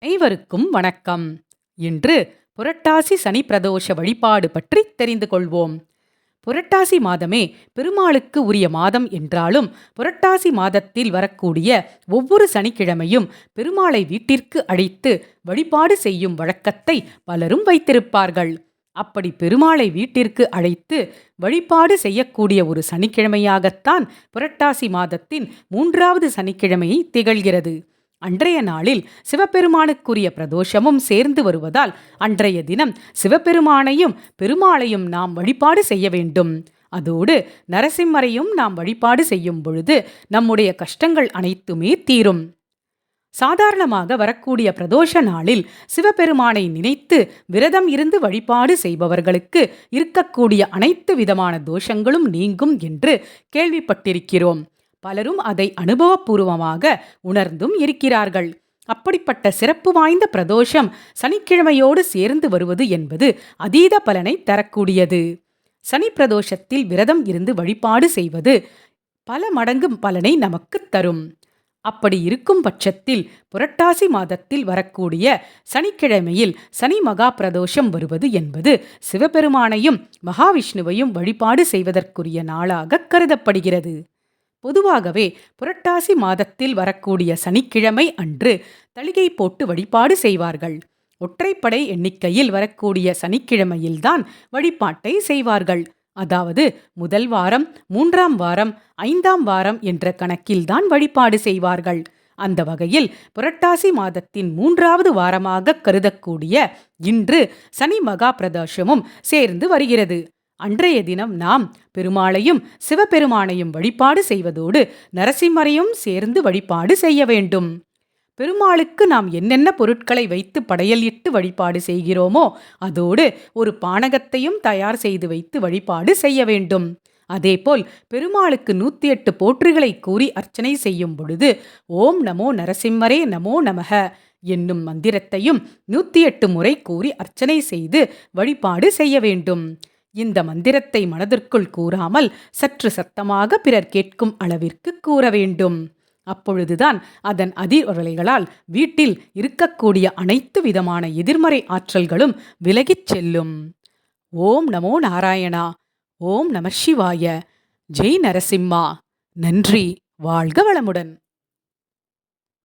அனைவருக்கும் வணக்கம். இன்று புரட்டாசி சனி பிரதோஷ வழிபாடு பற்றி தெரிந்து கொள்வோம். புரட்டாசி மாதமே பெருமாளுக்கு உரிய மாதம் என்றாலும் புரட்டாசி மாதத்தில் வரக்கூடிய ஒவ்வொரு சனிக்கிழமையும் பெருமாளை வீட்டிற்கு அழைத்து வழிபாடு செய்யும் வழக்கத்தை பலரும் வைத்திருப்பார்கள். அப்படி பெருமாளை வீட்டிற்கு அழைத்து வழிபாடு செய்யக்கூடிய ஒரு சனிக்கிழமையாகத்தான் புரட்டாசி மாதத்தின் 3வது சனிக்கிழமை திகழ்கிறது. அன்றைய நாளில் சிவபெருமானுக்குரிய பிரதோஷமும் சேர்ந்து வருவதால் அன்றைய தினம் சிவபெருமானையும் பெருமாளையும் நாம் வழிபாடு செய்ய வேண்டும். அதோடு நரசிம்மரையும் நாம் வழிபாடு செய்யும் பொழுது நம்முடைய கஷ்டங்கள் அனைத்துமே தீரும். சாதாரணமாக வரக்கூடிய பிரதோஷ நாளில் சிவபெருமானை நினைத்து விரதம் இருந்து வழிபாடு செய்பவர்களுக்கு இருக்கக்கூடிய அனைத்து விதமான தோஷங்களும் நீங்கும் என்று கேள்விப்பட்டிருக்கிறோம். பலரும் அதை அனுபவபூர்வமாக உணர்ந்தும் இருக்கிறார்கள். அப்படிப்பட்ட சிறப்பு வாய்ந்த பிரதோஷம் சனிக்கிழமையோடு சேர்ந்து வருவது என்பது அதீத பலனை தரக்கூடியது. சனி பிரதோஷத்தில் விரதம் இருந்து வழிபாடு செய்வது பல மடங்கு பலனை நமக்கு தரும். அப்படி இருக்கும் பட்சத்தில் புரட்டாசி மாதத்தில் வரக்கூடிய சனிக்கிழமையில் சனி மகா பிரதோஷம் வருவது என்பது சிவபெருமானையும் மகாவிஷ்ணுவையும் வழிபாடு செய்வதற்குரிய நாளாக கருதப்படுகிறது. பொதுவாகவே புரட்டாசி மாதத்தில் வரக்கூடிய சனிக்கிழமை அன்று தளிகை போட்டு வழிபாடு செய்வார்கள். ஒற்றைப்படை எண்ணிக்கையில் வரக்கூடிய சனிக்கிழமையில்தான் வழிபாட்டை செய்வார்கள். அதாவது முதல் வாரம், 3ஆம் வாரம், 5ஆம் வாரம் என்ற கணக்கில்தான் வழிபாடு செய்வார்கள். அந்த வகையில் புரட்டாசி மாதத்தின் 3வது வாரமாக கருதக்கூடிய இன்று சனி மகா பிரதோஷமும் சேர்ந்து வருகிறது. அன்றைய தினம் நாம் பெருமாளையும் சிவபெருமானையும் வழிபாடு செய்வதோடு நரசிம்மரையும் சேர்ந்து வழிபாடு செய்ய வேண்டும். பெருமாளுக்கு நாம் என்னென்ன பொருட்களை வைத்து படையலிட்டு வழிபாடு செய்கிறோமோ அதோடு ஒரு பானகத்தையும் தயார் செய்து வைத்து வழிபாடு செய்ய வேண்டும். அதேபோல் பெருமாளுக்கு 108 போற்றுகளை கூறி அர்ச்சனை செய்யும் பொழுது ஓம் நமோ நரசிம்மரே நமோ நமக என்னும் மந்திரத்தையும் 108 முறை கூறி அர்ச்சனை செய்து வழிபாடு செய்ய வேண்டும். இந்த மந்திரத்தை மனதிற்குள் கூறாமல் சற்று சத்தமாக பிறர் கேட்கும் அளவிற்கு கூற வேண்டும். அப்பொழுதுதான் அதன் அதிர்வலைகளால் வீட்டில் இருக்கக்கூடிய அனைத்து விதமான எதிர்மறை ஆற்றல்களும் விலகிச் செல்லும். ஓம் நமோ நாராயணா. ஓம் நம சிவாய. ஜெய் நரசிம்மா. நன்றி. வாழ்க வளமுடன்.